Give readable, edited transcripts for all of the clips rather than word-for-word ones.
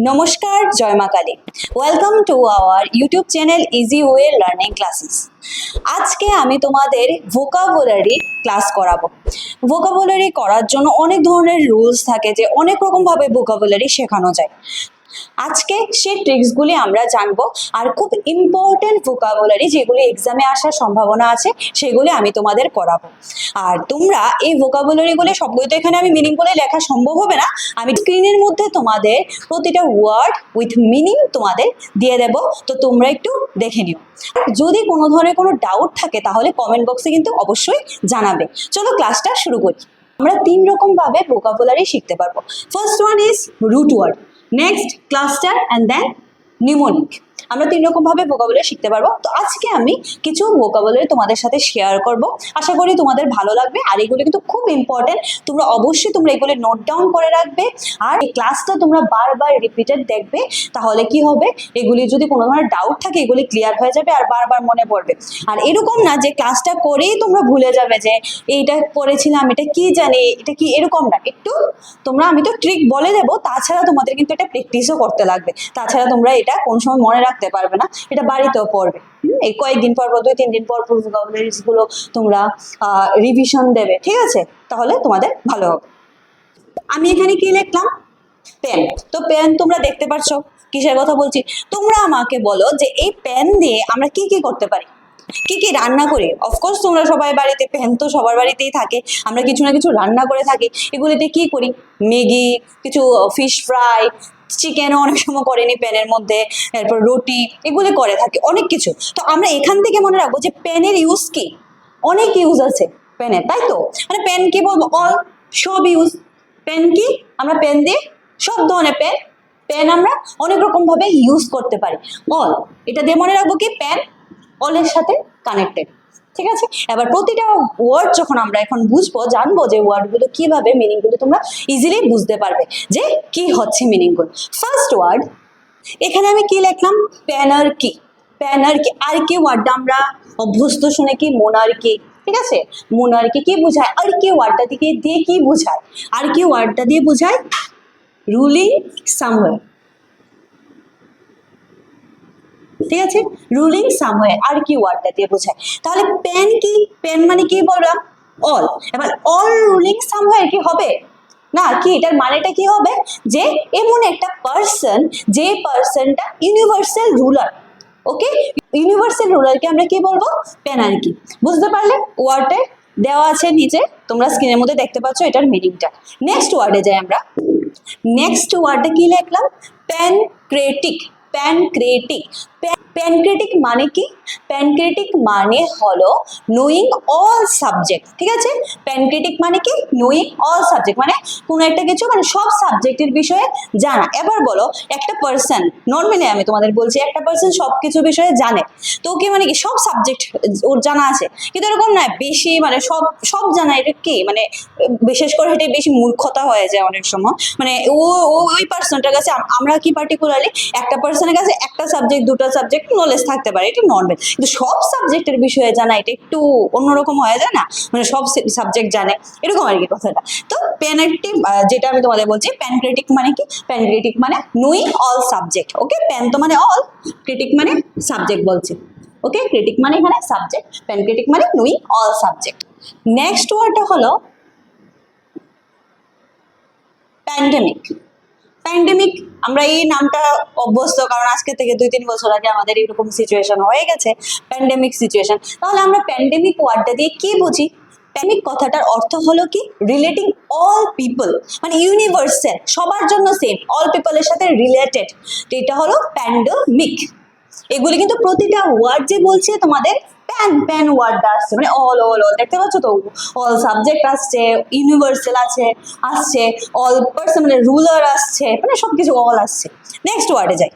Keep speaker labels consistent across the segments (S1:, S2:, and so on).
S1: নমস্কার, জয় মা Kali. Welcome to our YouTube channel easy way learning classes. আজকে আমি তোমাদের ভোকাবুলারি ক্লাস করাবো। ভোকাবুলারি করার জন্য অনেক ধরনের রুলস থাকে, যে অনেক রকমভাবে ভোকাবুলারি শেখানো যায়। আজকে সেই ট্রিক্সগুলি আমরা জানবো, আর খুব ইম্পর্টেন্ট ভোকাবুলারি যেগুলি এক্সামে আসার সম্ভাবনা আছে সেগুলি আমি তোমাদের করাবো। আর তোমরা এই ভোকাবুলারিগুলি সবগুলো তো এখানে আমি মিনিং বলে লেখা সম্ভব হবে না, আমি স্ক্রিনের মধ্যে তোমাদের প্রতিটা ওয়ার্ড উইথ মিনিং তোমাদের দিয়ে দেব, তো তোমরা একটু দেখে নিও। যদি কোনো ধরনের কোনো ডাউট থাকে তাহলে কমেন্ট বক্সে কিন্তু অবশ্যই জানাবে। চলো ক্লাসটা শুরু করি। আমরা তিন রকম ভাবে ভোকাবুলারি শিখতে পারবো। First one is root word, next cluster and then mnemonic. আমরা তিন রকম ভাবে ভোকাবুলারি শিখতে পারবো। তো আজকে আমি কিছু ভোকাবুলারি তোমাদের সাথে শেয়ার করব, আশা করি তোমাদের ভালো লাগবে। আর এগুলো কিন্তু খুব ইম্পর্টেন্ট, তোমরা অবশ্যই এগুলো নোট ডাউন করে রাখবে। আর এই ক্লাসটা তোমরা বারবার রিপিটেড দেখবে, তাহলে কি হবে, এগুলি যদি কোনো ধরনের ডাউট থাকে এগুলি ক্লিয়ার হয়ে যাবে আর বারবার মনে পড়বে। আর এরকম না যে ক্লাসটা করেই তোমরা ভুলে যাবে যে এইটা করেছিলাম, এটা কি জানি, এটা কি, এরকম না। একটু তোমরা, আমি তো ট্রিক বলে দেবো, তাছাড়া তোমাদের কিন্তু এটা প্র্যাকটিসও করতে লাগবে। তাছাড়া তোমরা এটা কোনো সময় মনে রাখতে পারবে না, এটা বাড়িতেও পড়বে। এই কয়েকদিন পর পর, 2-3 দিন পর পর ভোকাবুলারিগুলো তোমরা রিভিশন দেবে, ঠিক আছে? তাহলে তোমাদের ভালো হবে। আমি এখানে কি লিখলাম? পেন। তো পেন তোমরা দেখতে পাচ্ছ কিসের কথা বলছি। তোমরা আমাকে বলো যে এই পেন দিয়ে আমরা কি কি করতে পারি, কি কি রান্না করি। অফকোর্স তোমরা সবাই বাড়িতে, পেন তো সবার বাড়িতেই থাকে, আমরা কিছু না কিছু রান্না করে থাকি। এগুলিতে কি করি? ম্যাগি, কিছু ফিশ ফ্রাই, চিকেনও অনেক সময় করে নি পেনের মধ্যে, এরপর রুটি, এগুলি করে থাকি, অনেক কিছু। তো আমরা এখান থেকে মনে রাখবো যে পেনের ইউজ কি, অনেক ইউজ আছে পেনের, তাই তো? মানে পেন কি বলবো, অল, সব ইউজ। পেন কি, আমরা পেন দিয়ে সব ধরনের পেন, পেন আমরা অনেক রকম ভাবে ইউজ করতে পারি। অল, এটা দিয়ে মনে রাখবো কি, পেন অলের সাথে কানেক্টেড, ঠিক আছে? এবার প্রতিটা ওয়ার্ড যখন আমরা এখন বুঝবো, জানবো যে ওয়ার্ডগুলো কিভাবে, মিনিংগুলো তোমরা ইজিলি বুঝতে পারবে যে কি হচ্ছে মিনিংগুলো। ফার্স্ট ওয়ার্ড, এখানে আমি কি লিখলাম? প্যানার্কি। প্যানার্কি, আর কি ওয়ার্ডটা আমরা অভ্যস্ত শুনে কি, মোনার্কি, ঠিক আছে? মোনার্কি কি বোঝায়? আর কি ওয়ার্ডটা দিয়ে কি বোঝায়? আর কি ওয়ার্ডটা দিয়ে বোঝায় রুলিং সামওয়্যার, ঠিক আছে? রুলিং সামওয়্যার আর কি ওয়ার্ডটা দিয়ে বোঝায়। তাহলে পেন কি, পেন মানে কি বললাম? অল। এবার অল রুলিং সামওয়্যার কি হবে না, কি এটার মানেটা কি হবে? যে এমন একটা পার্সন, যে পার্সনটা ইউনিভার্সাল রুলার। ওকে, ইউনিভার্সাল রুলারকে আমরা কি বলবো? পেনার্কি। বুঝতে পারলে? ওয়ার্ডে দেওয়া আছে নিচে, তোমরা স্ক্রিনের মধ্যে দেখতে পাচ্ছ এটার মিনিংটা। নেক্সট ওয়ার্ডে যাই আমরা। নেক্সট ওয়ার্ডে কি লিখলাম? প্যানক্রেটিক। প্যানক্রেটিক, প্যানক্রেটিক মানে কি? প্যানক্রেটিক মানে হলো নোয়িং অল সাবজেক্ট, ঠিক আছে? প্যানক্রেটিক মানে কি? নোয়িং অল সাবজেক্ট, মানে কোনো একটা কিছু, মানে সব সাবজেক্টের বিষয়ে জানা। এবার বলো, একটা পার্সন, নর্মালি আমি তোমাদের বলছি, একটা পার্সন সব কিছু বিষয়ে জানে, তো কি মানে কি সব সাবজেক্ট ওর জানা আছে, কিন্তু এরকম নয় বেশি, মানে সব সব জানা, এটা কি মানে বিশেষ করে এটা বেশি মূর্খতা হয়ে যায় অনেক সময়। মানে ওই পার্সনটার কাছে, আমরা কি পার্টিকুলারলি একটা পার্সনের কাছে একটা সাবজেক্ট, দুটো সাবজেক্ট নলেজ থাকতে পারে, এটা নর্মাল, কিন্তু সব সাবজেক্টের বিষয়ে জানা এটা একটু অন্যরকম হয়ে যায় না, মানে সব সাবজেক্ট জানে, এরকম আর কি কথাটা। তো প্যানক্রেটিক, যেটা আমি তোমাদের বলছি, প্যানক্রেটিক মানে কি? প্যানক্রেটিক মানে নোয়িং অল সাবজেক্ট। ওকে, প্যান তো মানে অল, ক্রিটিক মানে সাবজেক্ট বলছে। ওকে, ক্রিটিক মানে এখানে সাবজেক্ট, প্যানক্রেটিক মানে নোয়িং অল সাবজেক্ট। নেক্সট ওয়ার্ডটা হলো প্যান্ডেমিক। প্যান্ডেমিক, আমরা এই নামটা অভ্যস্ত, কারণ আজকে থেকে 2-3 বছর আগে আমাদের এরকম সিচুয়েশন হয়ে গেছে, প্যান্ডেমিক সিচুয়েশন। তাহলে আমরা প্যান্ডেমিক ওয়ার্ডটা দিয়ে কি বুঝি? প্যান্ডেমিক কথাটার অর্থ হলো কি, রিলেটিং অল পিপল, মানে ইউনিভার্সাল, সবার জন্য সেম, অল পিপলের সাথে রিলেটেড, তো এটা হলো প্যান্ডেমিক। এগুলি কিন্তু প্রতিটা ওয়ার্ড যে বলছে তোমাদের প্যান প্যান ওয়ার্ডটা আসছে, মানে অল অল অল, দেখতে পাচ্ছ তো? অল সাবজেক্ট আসছে, ইউনিভার্সাল আসছে, অল পার্সন মানে রুলার আসছে, মানে সবকিছু অল আসছে। নেক্সট ওয়ার্ডে যাই।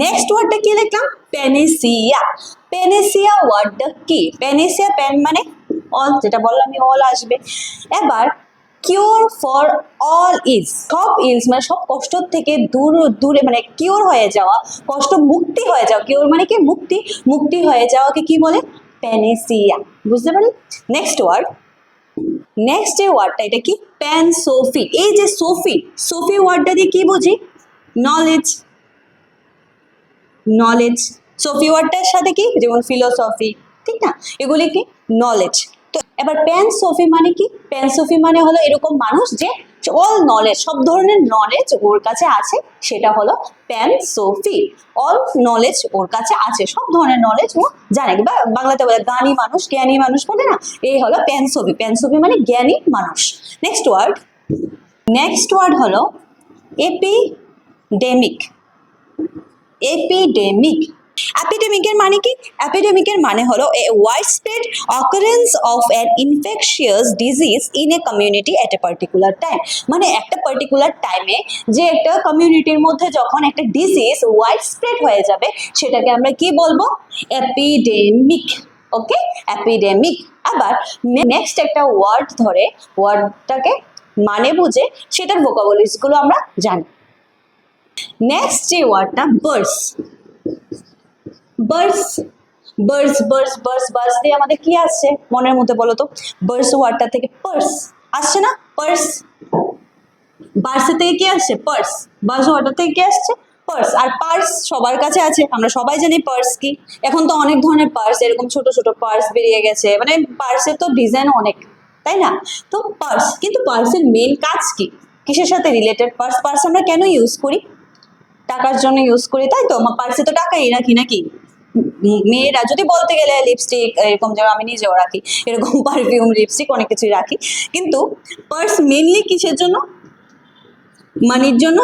S1: নেক্সট ওয়ার্ডটা কি লিখলাম? প্যানেসিয়া। প্যানেসিয়া ওয়ার্ডটা কি? প্যানেসিয়া, প্যান মানে অল, যেটা বললাম আমি, অল আসবে। এবার কিওর ফর অল ইজ, সব ইলস মানে সব কষ্ট থেকে দূরে, মানে কিওর হয়ে যাওয়া, কষ্ট মুক্তি হয়ে যাওয়া, কিওর মানে কি? মুক্তি, মুক্তি হয়ে যাওয়াকে কি বলে? প্যানেসিয়া। বুঝতে পারলি? নেক্সট ওয়ার্ড, নেক্সট যে ওয়ার্ডটা, এটা কি? Pan Sophie. এই যে সোফি, সোফি ওয়ার্ডটা দিয়ে কি বুঝি? Knowledge, knowledge. সফি ওয়ার্ডটার সাথে কি, যেমন ফিলোসফি, ঠিক না, এগুলি কি নলেজ। তো এবার প্যান সফি মানে কি, প্যান সফি মানে হলো এরকম মানুষ যে অল নলেজ, সব ধরনের নলেজ ওর কাছে আছে, সেটা হলো প্যান সফি। অল নলেজ ওর কাছে আছে, সব ধরনের নলেজ ও জানে, বা বাংলাতে বলে জ্ঞানী মানুষ, জ্ঞানী মানুষ বলে না, এই হলো প্যান সফি। প্যান সফি মানে জ্ঞানী মানুষ। নেক্সট ওয়ার্ড, নেক্সট ওয়ার্ড হলো এপিডেমিক। এপিডেমিক, অ্যাপিডেমিকের মানে কি, অ্যাপিডেমিকের মানে হলো a wide spread occurrence of an infectious disease in a community at a particular time. মানে একটা পার্টিকুলার টাইমে যে একটা কমিউনিটির মধ্যে যখন একটা ডিজিজ ওয়াইড স্প্রেড হয়ে যাবে, সেটাকে আমরা কি বলবো, অ্যাপিডেমিক। ওকে, অ্যাপিডেমিক। আবার নেক্সট একটা ওয়ার্ড ধরে ওয়ার্ডটাকে মানে বুঝে সেটার ভোকাবুলারিজ গুলো আমরা জানি। নেক্সট যে ওয়ার্ডটা bars, bars, bars, bars, bars, bars দিয়ে আমাদের কি আসছে মনের মধ্যে বলো তো, বার্স ওয়ার্ডটা থেকে পার্স আসছে না, পার্স, বার্সের থেকে কি আসছে, পার্স, বার্স ওয়ার্ডটা থেকে কি আসছে, পার্স। আর পার্স সবার কাছে আছে, আমরা সবাই জানি পার্স কি। এখন তো অনেক ধরনের পার্স, এরকম ছোট ছোট পার্স বেরিয়ে গেছে, মানে পার্সের তো ডিজাইন অনেক, তাই না। তো পার্স, কিন্তু পার্সের মেন কাজ কি, কিসের সাথে রিলেটেড পার্স, পার্স আমরা কেন ইউজ করি, টাকার জন্য ইউজ করি, তাই তো, পার্সে তো টাকাই রাখি নাকি। মেয়েরা যদি বলতে গেলে লিপস্টিক এরকম, যেমন আমি নিজেও রাখি এরকম পারফিউম, লিপস্টিক অনেক কিছুই রাখি, কিন্তু পার্স মেনলি কিসের জন্য, মানির জন্য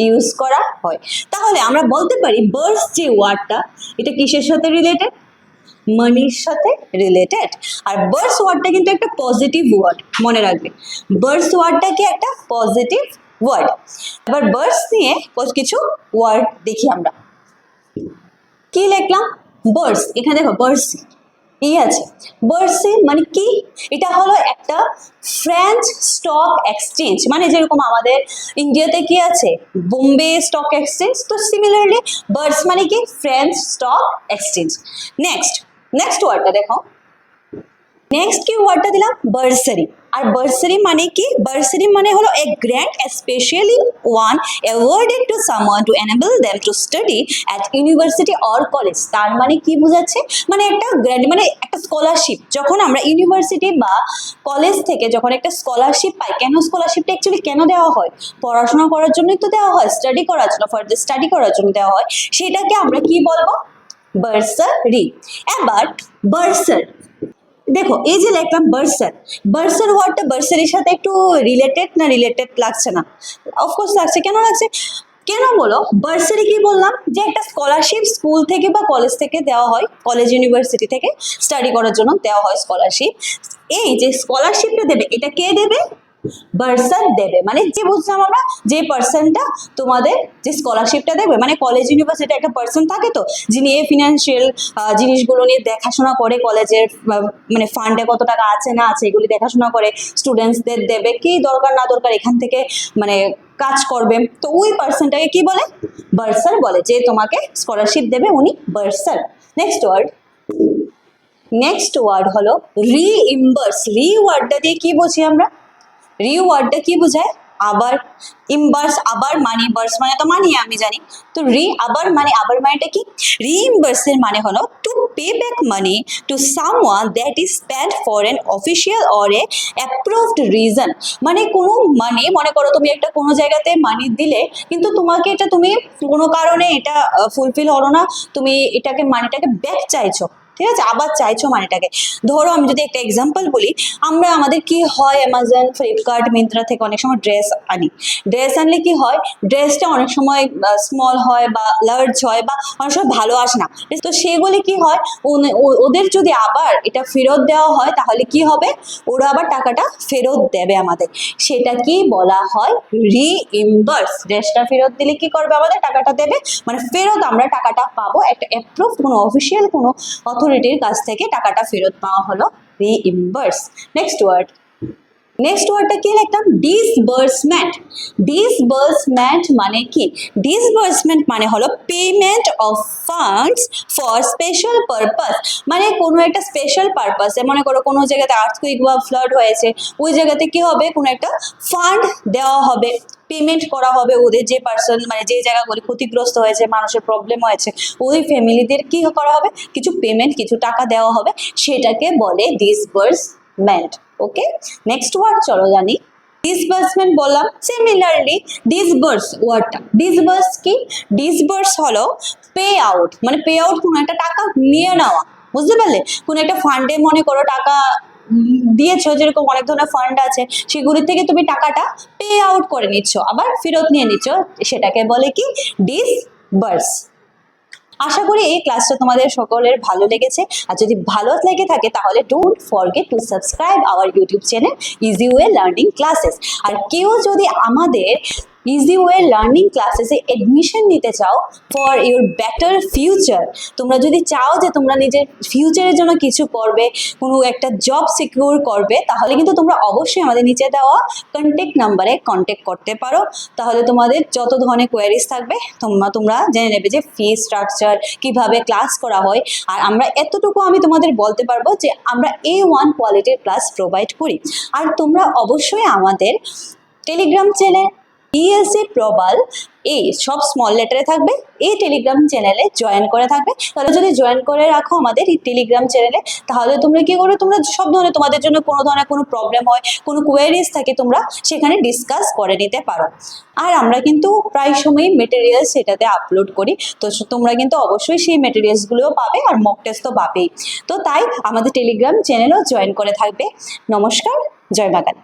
S1: ইউজ করা হয়। তাহলে আমরা বলতে পারি বার্স যে ওয়ার্ডটা, এটা কিসের সাথে রিলেটেড, মানির সাথে রিলেটেড। আর বার্স ওয়ার্ডটা কিন্তু একটা পজিটিভ ওয়ার্ড, মনে রাখবে, বার্স ওয়ার্ডটা কি একটা পজিটিভ ওয়ার্ড। এবার বার্স নিয়ে কিছু ওয়ার্ড দেখি আমরা, কি লিখলাম, বার্স, এখানে দেখো বার্স কি আছে, বার্সে মানে কি, এটা হলো একটা ফ্রেঞ্চ স্টক এক্সচেঞ্জ, মানে যেরকম আমাদের ইন্ডিয়াতে কি আছে বোম্বে স্টক এক্সচেঞ্জ, তো সিমিলারলি বার্স মানে কি French stock exchange. Next, next ওয়ার্ডটা দেখো, নেক্সট কি ওয়ার্ডটা দিলাম, বার্সারি। আর বার্সারি মানে কি, বার্সারি মানে হলো a grant specially one awarded to someone to enable them to study at university or college. তার মানে কি বোঝাচ্ছে, মানে একটা গ্র্যান্ট মানে একটা স্কলারশিপ, যখন আমরা ইউনিভার্সিটি বা কলেজ থেকে যখন একটা স্কলারশিপ পাই, কেন স্কলারশিপটা অ্যাকচুয়ালি কেন দেওয়া হয়, পড়াশোনা করার জন্যই তো দেওয়া হয়, স্টাডি করার জন্য, ফার্দার স্টাডি করার জন্য দেওয়া হয়, সেটাকে আমরা কি বলবো, বার্সারি। এবার বার্সার, দেখো এই যে লিখলাম বার্সার, বার্সার ওয়ার্ডটা বার্সারির সাথে একটু রিলেটেড না, রিলেটেড লাগছে না, অফকোর্স লাগছে, কেন লাগছে, কেন বলো, বার্সারি কি বললাম, যে একটা স্কলারশিপ স্কুল থেকে বা কলেজ থেকে দেওয়া হয়, কলেজ ইউনিভার্সিটি থেকে স্টাডি করার জন্য দেওয়া হয় স্কলারশিপ। এই যে স্কলারশিপটা দেবে, এটা কে দেবে, পার্সন দেবে, মানে যে বুঝলাম আমরা, যে পার্সনটা তোমাদের যে স্কলারশিপটা দেবে, মানে কলেজ ইউনিভার্সিটি একটা পার্সন থাকে তো, যিনি এই ফিনান্সিয়াল জিনিসগুলো নিয়ে দেখাশোনা করে, কলেজের মানে ফান্ডে কত টাকা আছে না আছে এগুলি দেখাশোনা করে, স্টুডেন্টসদের দেবে, কি দরকার না দরকার এখান থেকে মানে কাজ করবে, তো ওই পার্সনটাকে কি বলে, বার্সার বলে, যে তোমাকে স্কলারশিপ দেবে উনি বার্সার। নেক্সট ওয়ার্ড, নেক্সট ওয়ার্ড হলো রিইম্বার্স। রি ওয়ার্ডটা দিয়ে কি বুঝি আমরা, রি ওয়ার্ডটা কি বোঝায়, আবার, ইম্বার্স আবার মানি, বার্স মানে তো মানি আমি জানি, তো রি আবার মানে, আবার মানিটা কি, রিইম্বার্সের মানে হলো to pay back money to someone that is spend for N official or a approved reason. মানে কোনো মানে, মনে করো তুমি একটা কোনো জায়গাতে মানি দিলে, কিন্তু তোমাকে এটা তুমি কোনো কারণে এটা ফুলফিল হলো না, তুমি এটাকে মানিটাকে ব্যাক চাইছো, ঠিক আছে, আবার চাইছো মানিটাকে। ধরো আমি যদি একটা এক্সাম্পল বলি, আমরা আমাদের কি হয় অ্যামাজন, ফ্লিপকার্ট, মিন্ত্রা থেকে অনেক সময় ড্রেস আনি, ড্রেস আনলে কি হয়, ড্রেসটা অনেক সময় স্মল হয় বা লার্জ হয় বা অনেক সময় ভালো আসে না, তো সেগুলি কি হয়, ওদের যদি আবার এটা ফেরত দেওয়া হয় তাহলে কি হবে, ওরা আবার টাকাটা ফেরত দেবে আমাদের, সেটা কি বলা হয়, রিইম্বার্স। ড্রেসটা ফেরত দিলে কি করবে, আমাদের টাকাটা দেবে, মানে ফেরত আমরা টাকাটা পাবো, একটা অ্যাপ্রুভ কোনো অফিসিয়াল কোনো অথরিটির কাছ থেকে টাকাটা ফেরত পাওয়া হলো রিইম্বার্স। নেক্সট ওয়ার্ড, নেক্সট ওয়ার্ডটা কি লিখতাম? ডিসবার্সমেন্ট। ডিসবার্সমেন্ট মানে কি? ডিসবার্সমেন্ট মানে হলো payment of funds for special purpose. মানে কোনো একটা স্পেশাল পারপাসে, মনে করো কোনো জায়গাতে আর্থকুইক বা ফ্লাড হয়েছে, ওই জায়গাতে কি হবে, কোনো একটা ফান্ড দেওয়া হবে, পেমেন্ট করা হবে ওদের, যে পার্সন মানে যে জায়গাগুলি ক্ষতিগ্রস্ত হয়েছে, মানুষের প্রবলেম হয়েছে, ওই ফ্যামিলিদের কি করা হবে, কিছু পেমেন্ট, কিছু টাকা দেওয়া হবে, সেটাকে বলে ডিসবার্সমেন্ট। ওকে, নেক্সট ওয়ার্ড চলো জানি। ডিসবার্সমেন্ট বললাম, সিমিলারলি ডিসবার্স ওয়ার্ডটা, ডিসবার্স কি? ডিসবার্স হলো পে আউট, মানে পে আউট কোনো একটা টাকা নিয়ে নেওয়া, বুঝতে পারলে? কোনো একটা ফান্ডে মনে করো টাকা দিয়েছো, যেরকম অনেক ধরনের ফান্ড আছে, সেগুলির থেকে তুমি টাকাটা পে আউট করে নিচ্ছ, আবার ফেরত নিয়ে নিচ্ছ, সেটাকে বলে কি? ডিসবার্স। আশা করি এই ক্লাসটা তোমাদের সকলের ভালো লেগেছে, আর যদি ভালো লেগে থাকে তাহলে don't forget to subscribe our YouTube channel easy way learning classes. আর কেউ যদি আমাদের ইজি ওয়ে লার্নিং ক্লাসেসে এডমিশন নিতে চাও ফর ইউর বেটার ফিউচার, তোমরা যদি চাও যে তোমরা নিজের ফিউচারের জন্য কিছু করবে, কোনো একটা জব সিকিউর করবে, তাহলে কিন্তু তোমরা অবশ্যই আমাদের নিচে দেওয়া কন্ট্যাক্ট নাম্বারে কন্ট্যাক্ট করতে পারো। তাহলে তোমাদের যত ধরনের কোয়ারিজ থাকবে তোমরা জেনে নেবে যে ফি স্ট্রাকচার, কিভাবে ক্লাস করা হয়। আর আমরা এতটুকু আমি তোমাদের বলতে পারবো যে আমরা A1 কোয়ালিটির ক্লাস প্রোভাইড করি। আর তোমরা অবশ্যই আমাদের টেলিগ্রাম চ্যানেল ESA প্রবাল, এই সব স্মল লেটারে থাকবে, এই টেলিগ্রাম চ্যানেলে জয়েন করে থাকবে। তাহলে যদি জয়েন করে রাখো আমাদের এই টেলিগ্রাম চ্যানেলে, তাহলে তোমরা কি করো, তোমরা সব ধরনের, তোমাদের জন্য কোনো ধরনের কোনো প্রবলেম হয়, কোনো কোয়ারিজ থাকে, তোমরা সেখানে ডিসকাস করে নিতে পারো। আর আমরা কিন্তু প্রায় সময়ই মেটেরিয়ালস সেটাতে আপলোড করি, তো তোমরা কিন্তু অবশ্যই সেই মেটেরিয়ালসগুলোও পাবে, আর মক টেস্ট তো পাবেই। তো তাই আমাদের টেলিগ্রাম চ্যানেলও জয়েন করে থাকবে। নমস্কার, জয় মা কালী।